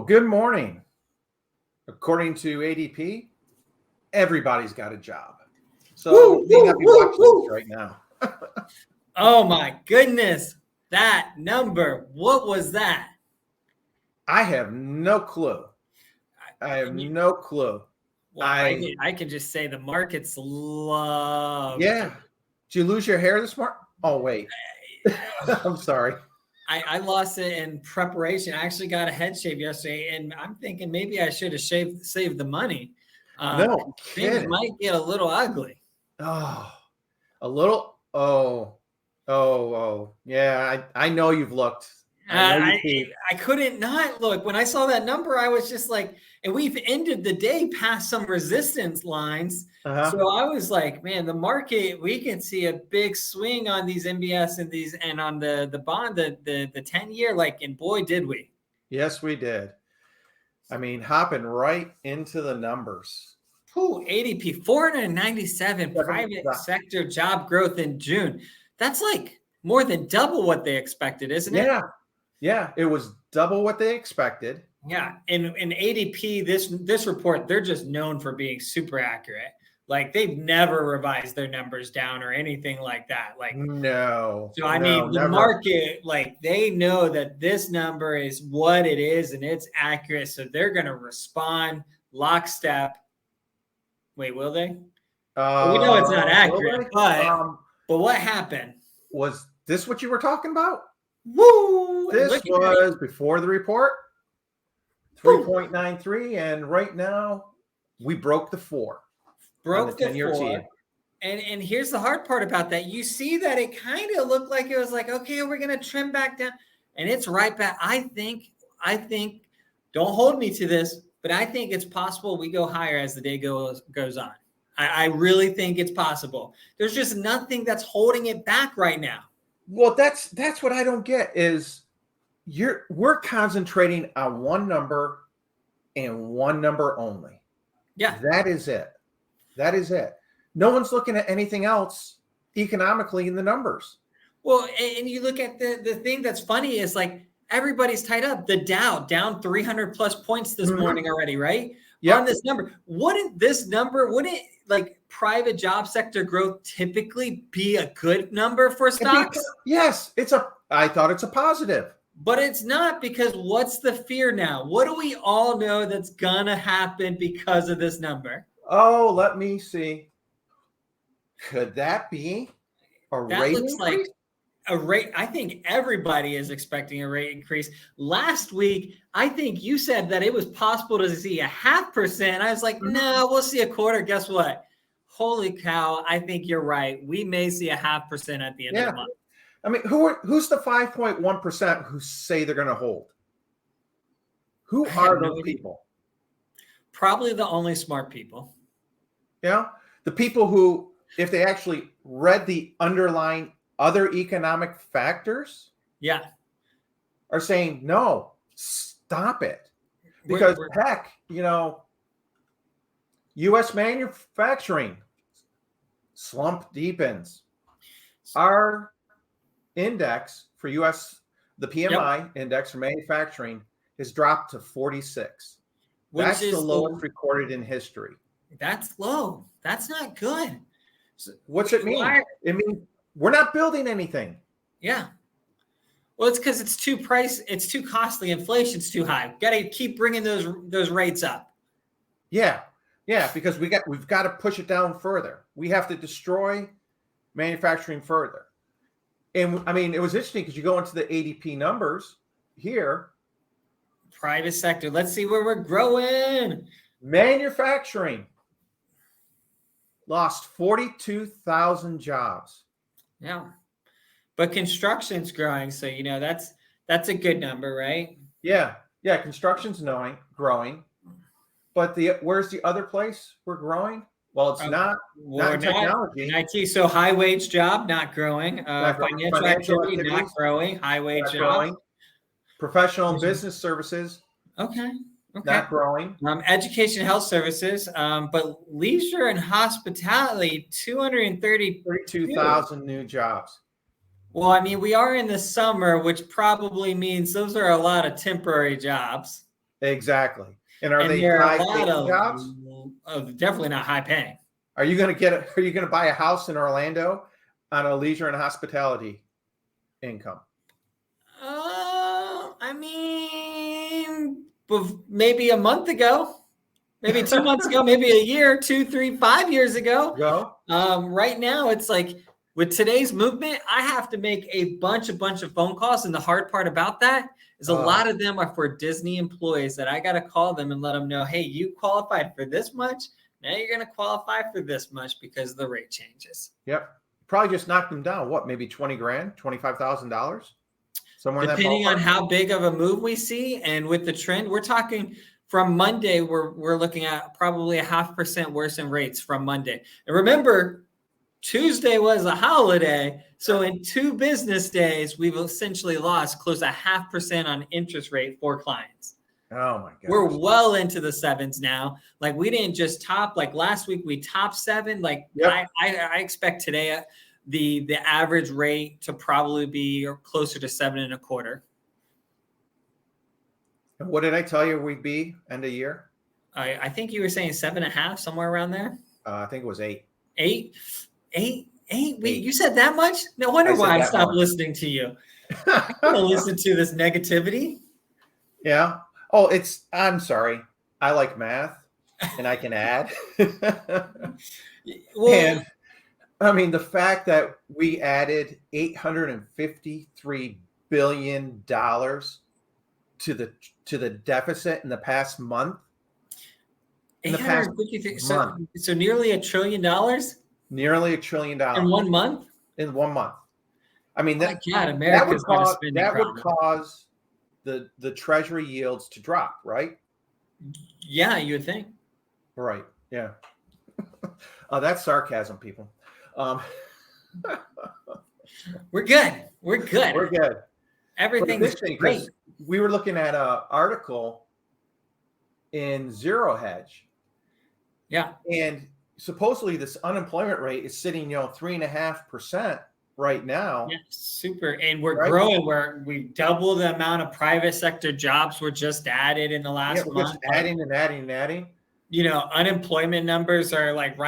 Well, good morning. According to ADP, everybody's got a job. So Woo, you may not woo, be woo, watching this woo. right now. Oh my goodness. That number. What was that? I have no clue. I have no clue. Well, I can just say the markets love. Yeah. Did you lose your hair this morning? Oh, wait. I'm sorry. I lost it in preparation. I actually got a head shave yesterday, and I'm thinking maybe I should have saved the money. No Things kidding. might get a little ugly. Oh, a little. Oh. Yeah, I know you've looked. I know you see. I couldn't not look. When I saw that number, I was just like, and we've ended the day past some resistance lines. Uh-huh. So I was like, man, the market, we can see a big swing on these MBS and on the bond, the 10-year, and boy, did we. Yes, we did. I mean, hopping right into the numbers. ADP 497 private sector job growth in June. That's like more than double what they expected, isn't it? Yeah, it was double what they expected. Yeah, in ADP, this report, they're just known for being super accurate. Like they've never revised their numbers down or anything like that. No. So I mean, the market, they know that this number is what it is and it's accurate. So they're going to respond lockstep. Wait, will they? Well, we know it's not accurate, but what happened? Was this what you were talking about? Woo! This was before the report, 3.93, and right now we broke the 4. Broke the 4. And here's the hard part about that. You see that it kind of looked like it was like, okay, we're going to trim back down, and it's right back. I think, don't hold me to this, but I think it's possible we go higher as the day goes on. I really think it's possible. There's just nothing that's holding it back right now. Well, that's what I don't get is we're concentrating on one number and one number only. Yeah. That is it. No one's looking at anything else economically in the numbers. Well, and you look at the thing that's funny is everybody's tied up. The Dow down 300 plus points this morning already, right? Yeah. On this number. Wouldn't private job sector growth typically be a good number for stocks? Yes, I thought it's a positive. But it's not, because what's the fear now? What do we all know that's gonna happen because of this number? Oh, let me see. Could that be a rate increase? Like a rate. I think everybody is expecting a rate increase. Last week, I think you said that it was possible to see 0.5%. I was like, no, we'll see a quarter. Guess what? Holy cow. I think you're right. We may see 0.5% at the end of the month. I mean, who's the 5.1% who say they're going to hold? Who are those people? Probably the only smart people. Yeah. The people who, if they actually read the underlying other economic factors, are saying, no, stop it. Because heck, U.S. manufacturing slump deepens. Our index for U.S., the PMI index for manufacturing has dropped to 46. That's the lowest recorded in history. That's low. That's not good. So what's it mean? It means we're not building anything. Yeah. Well, it's because it's too costly. Inflation's too high. Got to keep bringing those rates up. Yeah, because we've got to push it down further. We have to destroy manufacturing further. And I mean, it was interesting because you go into the ADP numbers here. Private sector. Let's see where we're growing. Manufacturing lost 42,000 jobs. Yeah. But construction's growing. So, that's a good number, right? Yeah. Construction's growing. But where's the other place we're growing? Well, it's not technology. In IT. So high wage job, not growing. Financial activity, not growing. High wage job. Growing. Professional and business services. Okay. Not growing. Education, health services, but leisure and hospitality, 32,000 new jobs. Well, I mean, we are in the summer, which probably means those are a lot of temporary jobs. Exactly. And are And they there are high a lot paying jobs? of definitely not high paying. Are you going to buy a house in Orlando on a leisure and hospitality income? I mean, maybe a month ago, maybe 2 months ago, maybe a year, 2, 3, 5 years ago. Go. Right now, it's like with today's movement, I have to make a bunch of phone calls. And the hard part about that is a lot of them are for Disney employees that I got to call them and let them know, hey, you qualified for this much. Now you're going to qualify for this much because of the rate changes. Yep. Probably just knocked them down. What, maybe 20 grand, $25,000? Somewhere in that Depending on ballpark? how big of a move we see and with the trend, we're talking from Monday, we're looking at probably a 0.5% worse in rates from Monday. And remember, Tuesday was a holiday. So in 2 business days, we've essentially lost close to 0.5% on interest rate for clients. Oh my gosh. We're well into the 7s now. Like we didn't just top, like last week we topped 7. Like Yep. I expect today the average rate to probably be closer to 7.25. What did I tell you we'd be end of year? I think you were saying 7.5, somewhere around there. I think it was 8. 8. You said that much? No wonder why I stopped listening to you. I can't listen to this negativity. Yeah. I'm sorry. I like math and I can add. Well, and I mean, the fact that we added $853 billion to the deficit in the past month. In the past month. So nearly $1 trillion? Nearly $1 trillion. In 1 month? In 1 month. I mean, that would cause the treasury yields to drop, right? Yeah, you would think. Right. Yeah. That's sarcasm, people. We're good. We're good. We're good. Everything's great. We were looking at an article in Zero Hedge. Yeah. And supposedly this unemployment rate is sitting, 3.5% right now. Yeah, super. And we're growing where we double the amount of private sector jobs were just added in the last month. Just adding and adding and adding. Unemployment numbers are like,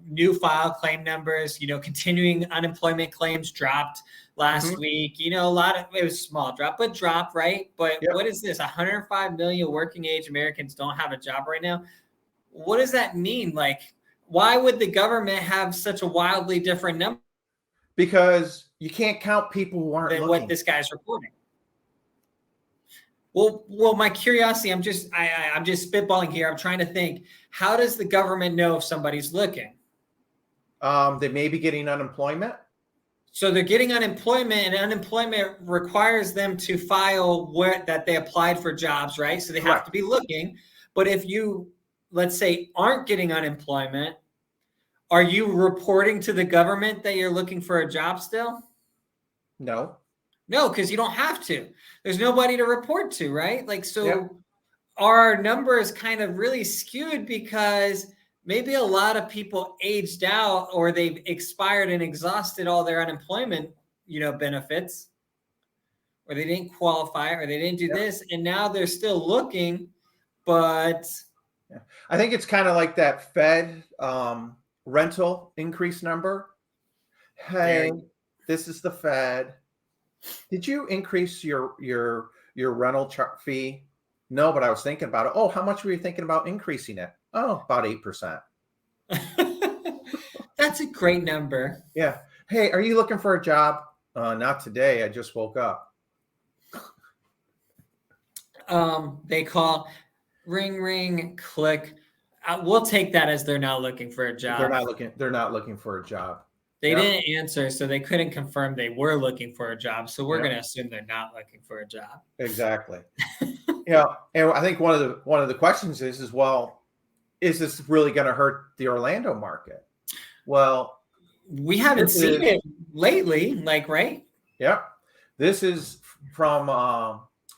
new file claim numbers, continuing unemployment claims dropped last week. It was a small drop, but dropped, right? But what is this? 105 million working age Americans don't have a job right now. What does that mean? Like, why would the government have such a wildly different number? Because you can't count people who aren't looking. What this guy's reporting. Well, my curiosity, I'm just spitballing here. I'm trying to think, how does the government know if somebody's looking? They may be getting unemployment. So they're getting unemployment, and unemployment requires them to file that they applied for jobs, right? So they have to be looking. But if you, let's say, aren't getting unemployment, are you reporting to the government that you're looking for a job still? No, because you don't have to. There's nobody to report to, right? Our numbers kind of really skewed because maybe a lot of people aged out or they've expired and exhausted all their unemployment, benefits, or they didn't qualify or they didn't do this. And now they're still looking, but. Yeah. I think it's kind of like that Fed rental increase number. Hey, this is the Fed. Did you increase your rental fee? No, but I was thinking about it. Oh, how much were you thinking about increasing it? Oh, about 8%. That's a great number. Yeah. Hey, are you looking for a job? Not today. I just woke up. They call, ring, ring, click. We'll take that as they're not looking for a job. They're not looking for a job. They didn't answer, so they couldn't confirm they were looking for a job. So we're going to assume they're not looking for a job. Exactly. And I think one of the questions is, well, is this really going to hurt the Orlando market? Well, we haven't seen it lately, right? Yeah. This is from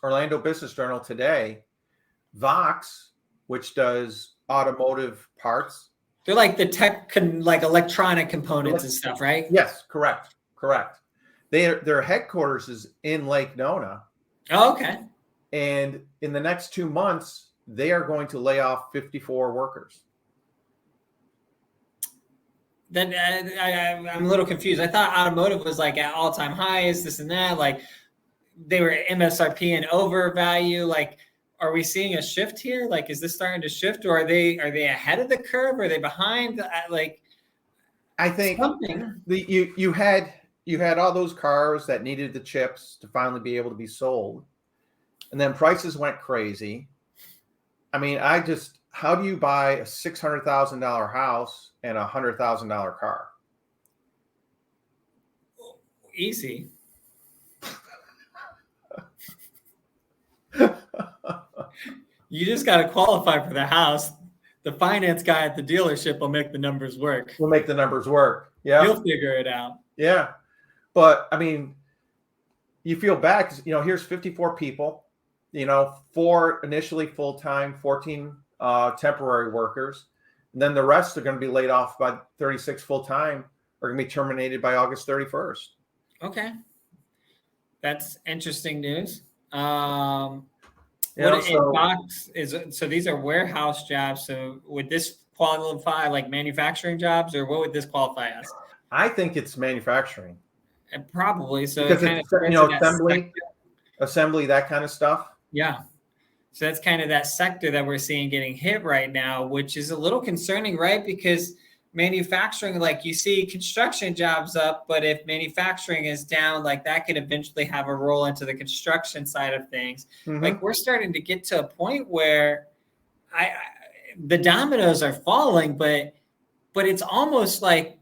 Orlando Business Journal today. Vox, which does automotive parts. They're like the tech, electronic components and stuff, right? Yes, correct. Their headquarters is in Lake Nona. Oh, okay. And in the next 2 months, they are going to lay off 54 workers. Then I'm a little confused. I thought automotive was like at all-time highs, this and that. Like they were MSRP and overvalue. Like, are we seeing a shift here? Like, is this starting to shift, or are they ahead of the curve? Or are they behind? Like, I think something. you had all those cars that needed the chips to finally be able to be sold, and then prices went crazy. I mean, how do you buy a $600,000 house and a $100,000 car? Easy. You just got to qualify for the house. The finance guy at the dealership will make the numbers work. We'll make the numbers work. Yeah. He'll figure it out. Yeah. But I mean, you feel bad because, here's 54 people, 4 initially full-time, 14 temporary workers. And then the rest are going to be laid off by 36 full-time are going to be terminated by August 31st. Okay. That's interesting news. So these are warehouse jobs. So would this qualify like manufacturing jobs, or what would this qualify as? I think it's manufacturing. And probably. So because it kind of assembly, that kind of stuff. Yeah. So that's kind of that sector that we're seeing getting hit right now, which is a little concerning, right? Because manufacturing, like you see construction jobs up, but if manufacturing is down, like that could eventually have a roll into the construction side of things. Mm-hmm. Like we're starting to get to a point where the dominoes are falling, but it's almost like,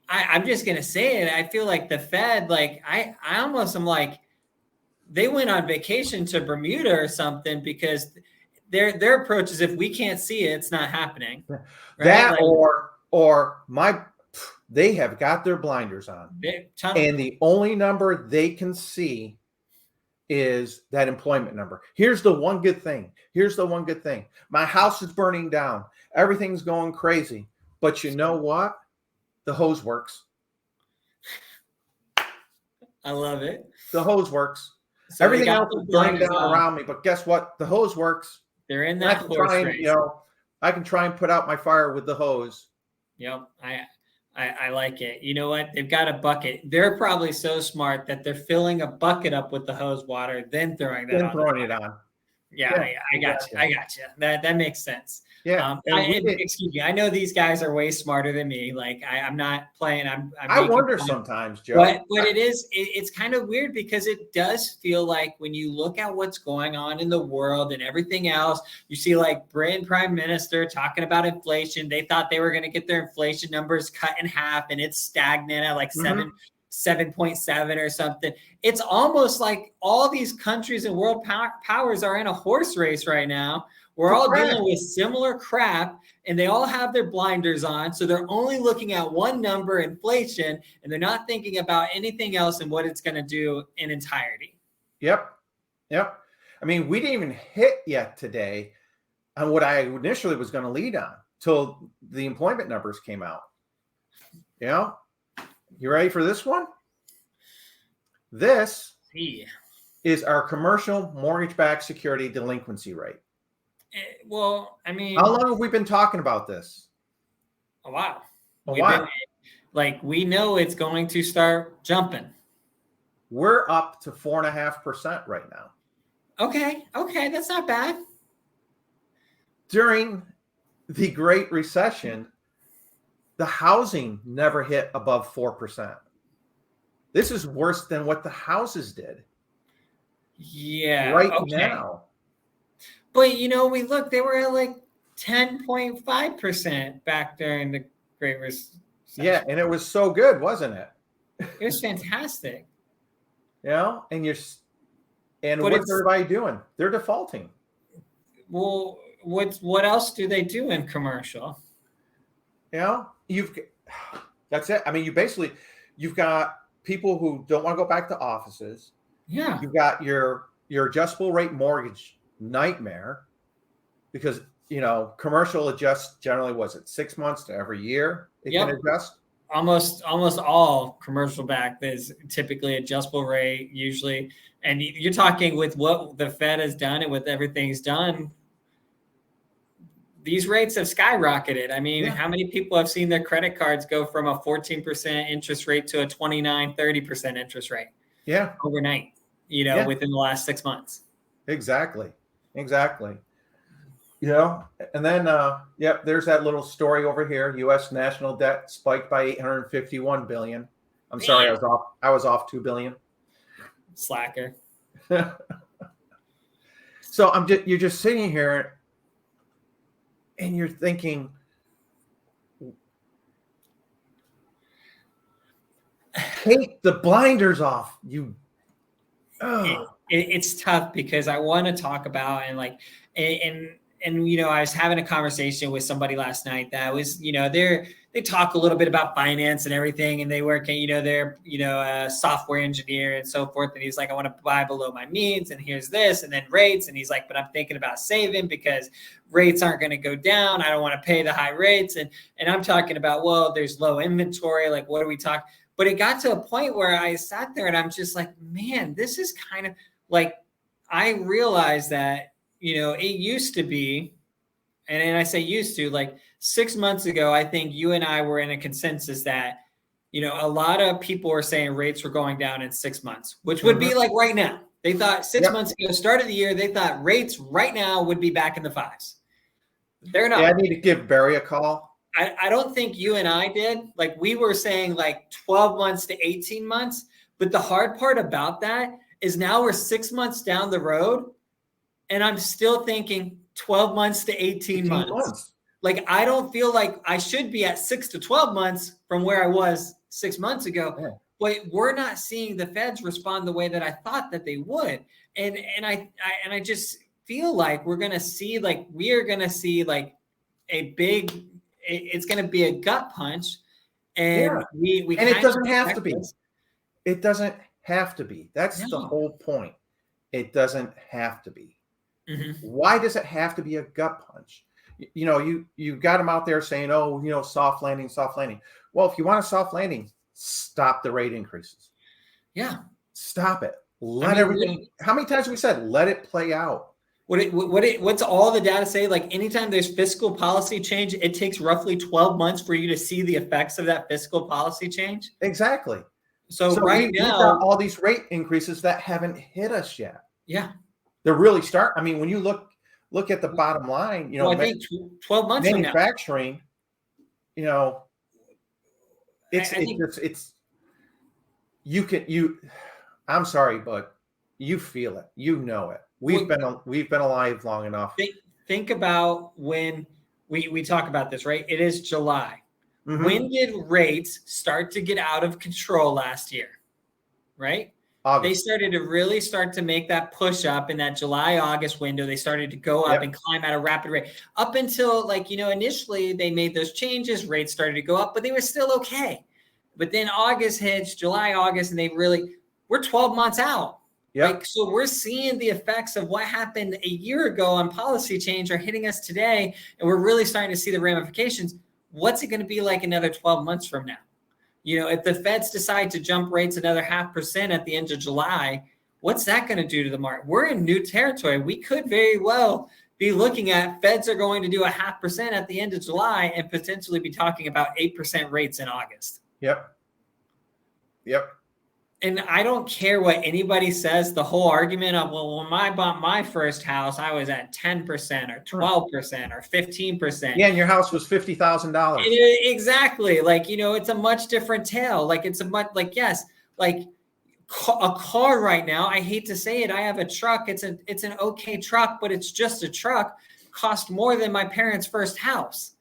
I'm just going to say it. I feel like the Fed, like I almost am like, they went on vacation to Bermuda or something, because their approach is, if we can't see it, it's not happening. Right? That they have got their blinders on, and the only number they can see is that employment number. Here's the one good thing. My house is burning down. Everything's going crazy. But you know what? The hose works. I love it. The hose works. So everything else is burning down around me, but guess what? The hose works. They're in that horse race. I can try and put out my fire with the hose. Yep, I like it. You know what? They've got a bucket. They're probably so smart that they're filling a bucket up with the hose water, then throwing that on. Yeah, I got you. That makes sense. Yeah. Excuse me. I know these guys are way smarter than me. Like I'm not playing. I wonder sometimes, Joe. But it's kind of weird, because it does feel like when you look at what's going on in the world and everything else, you see like Britain Prime Minister talking about inflation. They thought they were going to get their inflation numbers cut in half, and it's stagnant at like 7.7 or something. It's almost like all these countries and world powers are in a horse race right now. We're all dealing with similar crap, and they all have their blinders on. So they're only looking at one number, inflation, and they're not thinking about anything else and what it's going to do in entirety. Yep. I mean, we didn't even hit yet today on what I initially was going to lead on till the employment numbers came out. You ready for this one? This is our commercial mortgage-backed security delinquency rate. Well, I mean, how long have we been talking about this? A while. We know it's going to start jumping. We're up to 4.5% right now. Okay, that's not bad. During the Great Recession, the housing never hit above 4%. This is worse than what the houses did. Yeah. Right now. But, they were at like 10.5% back during the Great Recession. Yeah, and it was so good, wasn't it? It was fantastic. And what's everybody doing? They're defaulting. Well, what else do they do in commercial? That's it. I mean, you've got people who don't want to go back to offices. Yeah. You've got your adjustable rate mortgage nightmare, because commercial adjusts generally, was it 6 months to every year it can adjust? almost all commercial backed is typically adjustable rate usually. And you're talking with what the Fed has done and with everything's done, these rates have skyrocketed. I mean, how many people have seen their credit cards go from a 14% interest rate to a 29, 30% interest rate? Yeah. Overnight, within the last 6 months. Exactly. And then, there's that little story over here. U.S. national debt spiked by 851 billion. I'm sorry, I was off 2 billion. Slacker. So you're just sitting here and you're thinking, take the blinders off. It's tough because I want to talk about and I was having a conversation with somebody last night that was, they talk a little bit about finance and everything, and they work at, they're, a software engineer and so forth. And he's like, I want to buy below my means, and here's this, and then rates. And he's like, but I'm thinking about saving because rates aren't going to go down. I don't want to pay the high rates. And I'm talking about, well, there's low inventory. Like, what are we talking? But it got to a point where I sat there and I'm just like, man, this is kind of like, I realized that, it used to be, and I say used to, like 6 months ago, I think you and I were in a consensus that, a lot of people were saying rates were going down in 6 months, which would be like right now. They thought 6 months ago, start of the year, they thought rates right now would be back in the fives. They're not. Yeah, I need to give Barry a call. I don't think you and I did. Like, we were saying like 12 months to 18 months. But the hard part about that is now we're 6 months down the road and I'm still thinking 12 months to 18 months. Like, I don't feel like I should be at 6 to 12 months from where I was 6 months ago. Yeah. But we're not seeing the Feds respond the way that I thought that they would. And I just feel like we are going to see a big, it's going to be a gut punch. And we and it doesn't have to be. It doesn't have to be. That's the whole point. It doesn't have to be. Mm-hmm. Why does it have to be a gut punch? You got them out there saying, soft landing. Well, if you want a soft landing, stop the rate increases. Yeah. Stop it. Let everything. How many times have we said, let it play out? What's all the data say? Like, anytime there's fiscal policy change, it takes roughly 12 months for you to see the effects of that fiscal policy change. Exactly. So right now, we've got all these rate increases that haven't hit us yet. Yeah. They're really starting. I mean, when you look at the bottom line, I think 12 months manufacturing, from now. I'm sorry, but you feel it. You know it. We've been alive long enough. Think about when we talk about this, right? It is July. Mm-hmm. When did rates start to get out of control last year? Right? August. They started to really start to make that push up in that July-August window. They started to go up and climb at a rapid rate up until initially they made those changes. Rates started to go up, but they were still okay. But then August hits, July, August, and we're 12 months out. Yep. So we're seeing the effects of what happened a year ago on policy change are hitting us today, and we're really starting to see the ramifications. What's it going to be like another 12 months from now? If the Feds decide to jump rates another 0.5% at the end of July, what's that going to do to the market? We're in new territory. We could very well be looking at Feds are going to do 0.5% at the end of July and potentially be talking about 8% rates in August. Yep. And I don't care what anybody says, the whole argument of, well, when I bought my first house, I was at 10% or 12% or 15%. Yeah, and your house was $50,000. Exactly. It's a much different tale. A car right now, I hate to say it, I have a truck. It's an okay truck, but it's just a truck, cost more than my parents' first house.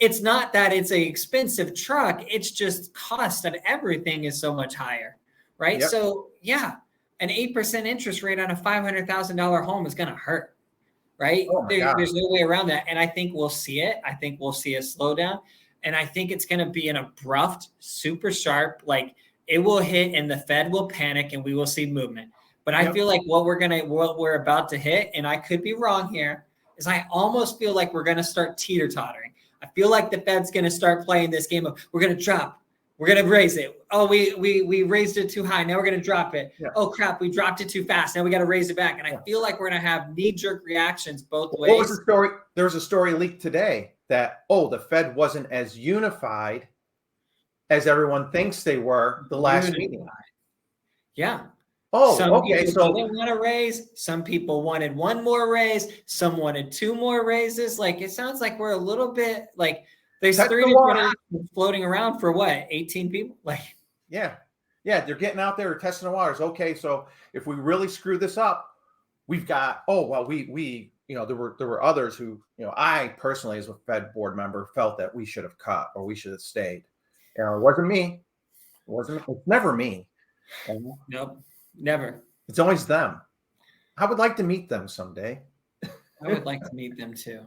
It's not that it's an expensive truck. It's just cost of everything is so much higher, right? Yep. So an 8% interest rate on a $500,000 home is going to hurt, right? Oh there's no way around that. And I think we'll see it. I think we'll see a slowdown. And I think it's going to be an abrupt, super sharp, it will hit and the Fed will panic and we will see movement. But I feel like what we're about to hit, and I could be wrong here, is I almost feel like we're going to start teeter-tottering. I feel like the Fed's going to start playing this game of we're going to drop, we're going to raise it. Oh, we raised it too high. Now we're going to drop it. Yeah. Oh crap, we dropped it too fast. Now we got to raise it back. And I feel like we're going to have knee-jerk reactions both ways. What was the story? There was a story leaked today that the Fed wasn't as unified as everyone thinks they were the last meeting. Yeah. Oh, some okay. So they want to raise. Some people wanted one more raise. Some wanted two more raises. Like it sounds like we're a little bit like there's three different options floating around for what 18 people. Like yeah, they're getting out there testing the waters. Okay, so if we really screw this up, we've got. Oh well, we there were others who I personally as a Fed board member felt that we should have cut or we should have stayed. It wasn't me. It's never me. Nope. Never. It's always them. I would like to meet them someday. I would like to meet them too.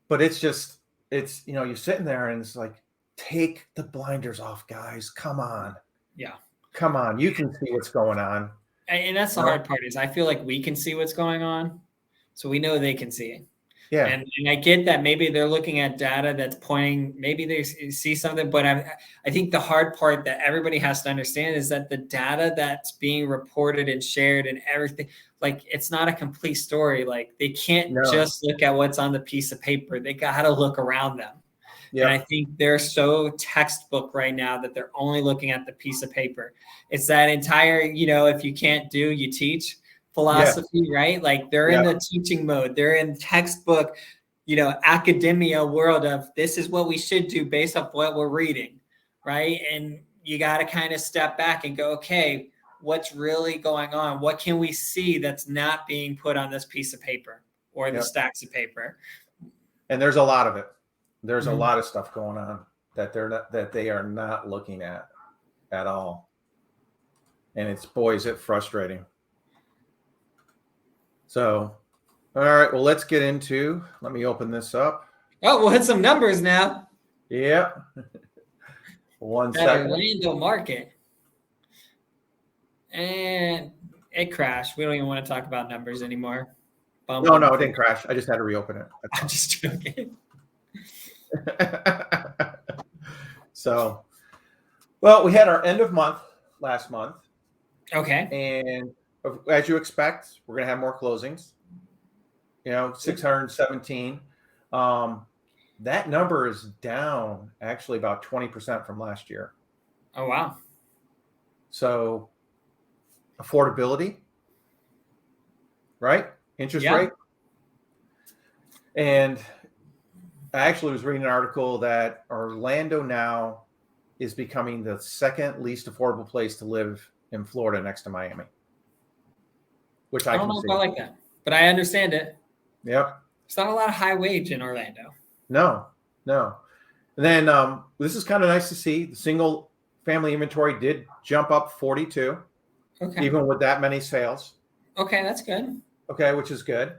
But it's you're sitting there and it's like, take the blinders off, guys. Come on. Yeah. Come on. You can see what's going on. And that's the hard part is I feel like we can see what's going on. So we know they can see it. Yeah. And I get that maybe they're looking at data that's pointing, maybe they see something, but I think the hard part that everybody has to understand is that the data that's being reported and shared and everything, like it's not a complete story. Like they can't just look at what's on the piece of paper. They got to look around them. Yeah. And I think they're so textbook right now that they're only looking at the piece of paper. It's that entire, if you can't do, you teach philosophy, right? Like they're in the teaching mode. They're in textbook, academia world of this is what we should do based off what we're reading, right? And you got to kind of step back and go, okay, what's really going on? What can we see that's not being put on this piece of paper or the stacks of paper? And there's a lot of it. There's a lot of stuff going on that they are not looking at all. And it's frustrating. So, all right, well, let me open this up. Oh, we'll hit some numbers now. Yeah. One second. Orlando market. And it crashed. We don't even want to talk about numbers anymore. No, it didn't crash. I just had to reopen it. I'm just joking. So, well, we had our end of month last month. Okay. And as you expect, we're going to have more closings. 617. That number is down actually about 20% from last year. Oh, wow. So affordability, right? Interest rate. And I actually was reading an article that Orlando now is becoming the second least affordable place to live in Florida next to Miami. Which I don't know if I like that, but I understand it. Yep. It's not a lot of high wage in Orlando. No. And then this is kind of nice to see. The single family inventory did jump up 42, even with that many sales. Okay, that's good. Okay, which is good.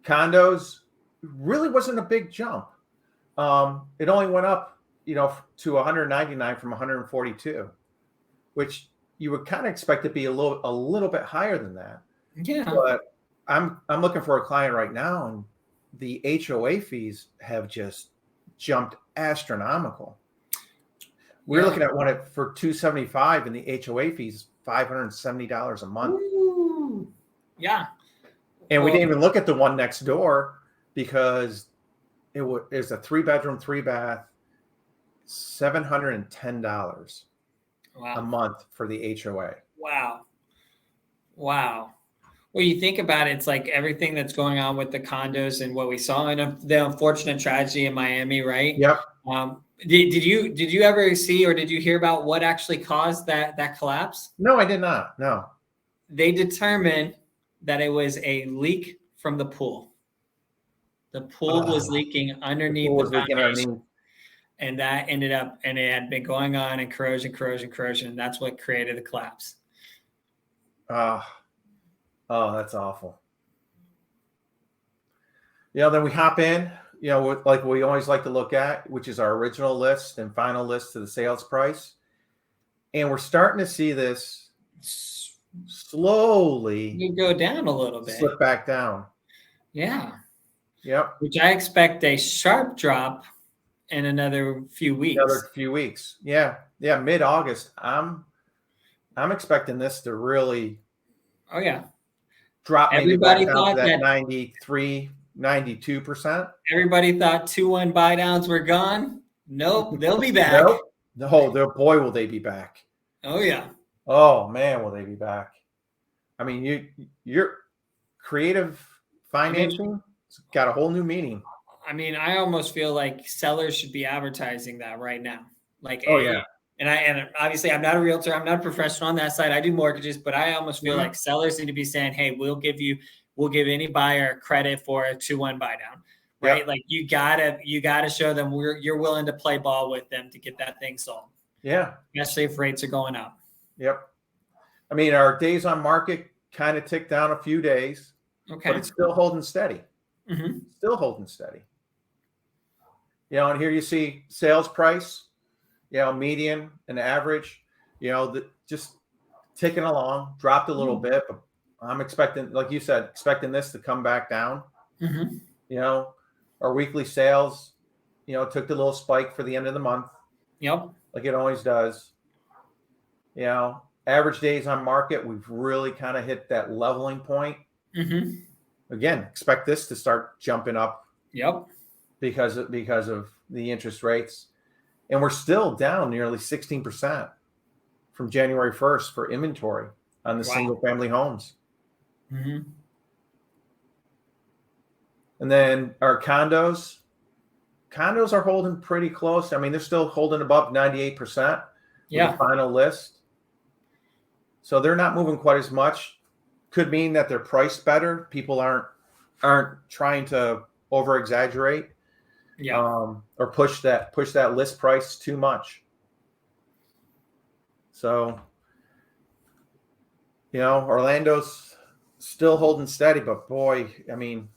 Condos really wasn't a big jump. It only went up, to 199 from 142, which you would kind of expect to be a little bit higher than that. Yeah. But I'm looking for a client right now, and the HOA fees have just jumped astronomical. We're looking at one for $275, and the HOA fees $570 a month. Ooh. Yeah. And we didn't even look at the one next door because it was a 3-bedroom, 3-bath, $710 a month for the HOA. Wow. Well, you think about it, it's like everything that's going on with the condos and what we saw in the unfortunate tragedy in Miami, right? Yep. Did you ever see or did you hear about what actually caused that collapse? No, I did not. No. They determined that it was a leak from the pool. The pool was leaking underneath the foundation. And that ended up, and it had been going on and corrosion. And that's what created the collapse. Oh, that's awful. Then we hop in, like we always like to look at, which is our original list and final list to the sales price. And we're starting to see this slowly go down a little bit. Slip back down. Yeah. Yep. which I expect a sharp drop in another few weeks. Another few weeks. Yeah. Yeah. Mid-August. I'm expecting this to really drop maybe back Everybody down thought to that that 93, 92%. everybody thought 2-1 buy downs were gone. Nope, they'll be back. Nope. No, boy, will they be back. Oh yeah. Oh man, will they be back? I mean, your creative financing got a whole new meaning. I mean, I almost feel like sellers should be advertising that right now. Like, Oh yeah. And obviously I'm not a realtor, I'm not a professional on that side. I do mortgages, but I almost feel like sellers need to be saying, "Hey, we'll give any buyer credit for a 2-1 buy down." Right? Yep. Like you gotta show them you're willing to play ball with them to get that thing sold. Yeah. Especially if rates are going up. Yep. I mean, our days on market kind of ticked down a few days, but it's still holding steady. Mm-hmm. Still holding steady. And here you see sales price, median and average, just ticking along, dropped a little bit, but I'm expecting, like you said, this to come back down. Mm-hmm. Our weekly sales, took the little spike for the end of the month. Yep. Like it always does. Average days on market, we've really kind of hit that leveling point. Mm-hmm. Again, expect this to start jumping up. Yep. Because of the interest rates. And we're still down nearly 16% from January 1st for inventory on the single family homes. Mm-hmm. And then our condos are holding pretty close. I mean, they're still holding above 98%. Yeah. The final list. So they're not moving quite as much. Could mean that they're priced better. People aren't trying to over exaggerate. Yeah. Or push that list price too much. So, Orlando's still holding steady, but boy, I mean,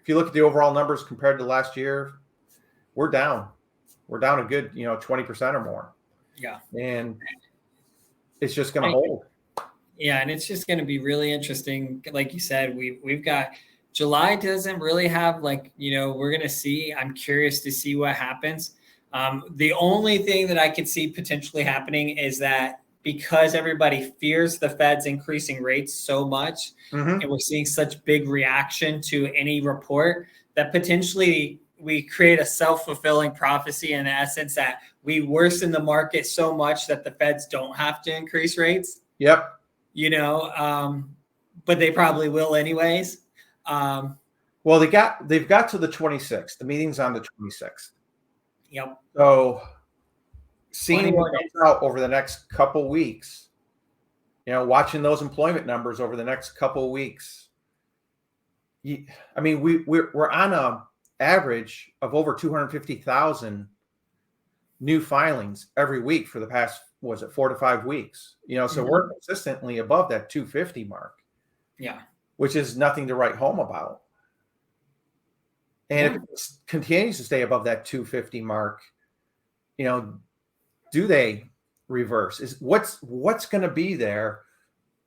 if you look at the overall numbers compared to last year, we're down. We're down a good, 20% or more. Yeah. And it's just going to hold. Yeah. And it's just going to be really interesting. Like you said, we've got July doesn't really have we're going to see. I'm curious to see what happens. The only thing that I could see potentially happening is that because everybody fears the Fed's increasing rates so much, and we're seeing such big reaction to any report, that potentially we create a self-fulfilling prophecy in the essence that we worsen the market so much that the Feds don't have to increase rates. Yep. But they probably will anyways. Well, they've got to the 26th. The meeting's on the 26th. Yep. So seeing what comes out over the next couple weeks, watching those employment numbers over the next couple weeks. I mean, we're on a average of over 250,000 new filings every week for the past, 4 to 5 weeks? So we're consistently above that 250 mark. Yeah. Which is nothing to write home about. And if it continues to stay above that 250 mark, do they reverse? Is what's going to be there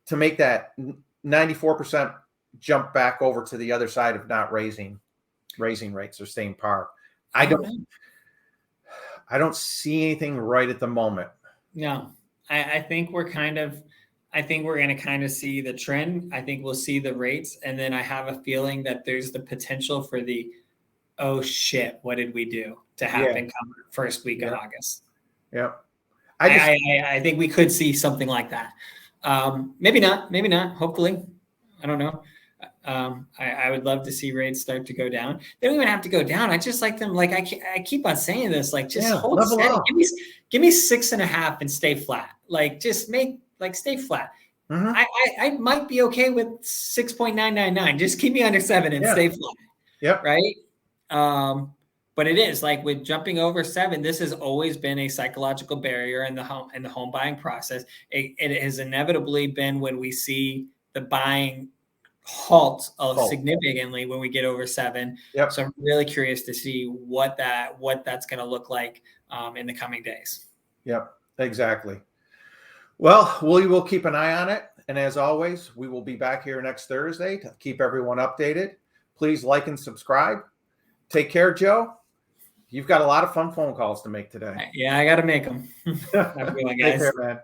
to make that 94% jump back over to the other side of not raising rates or staying par? I don't see anything right at the moment. No, I think we're going to kind of see the trend. I think we'll see the rates. And then I have a feeling that there's the potential for the, oh shit, what did we do to happen come first week of August? Yeah. I think we could see something like that. Maybe not, hopefully. I don't know. I would love to see rates start to go down. They don't even have to go down. I just like them. Like I keep on saying this, just hold steady. Give me 6.5 and stay flat. Stay flat. Mm-hmm. I might be okay with 6.999. Just keep me under 7 and stay flat. Yeah. Right. But it is like with jumping over 7, this has always been a psychological barrier in the home buying process. It has inevitably been when we see the buying halt significantly when we get over 7. Yep. So I'm really curious to see what that's going to look like in the coming days. Yep, exactly. Well, we will keep an eye on it. And as always, we will be back here next Thursday to keep everyone updated. Please like and subscribe. Take care, Joe. You've got a lot of fun phone calls to make today. Yeah, I got to make them. Have a good one, guys. Take care, man.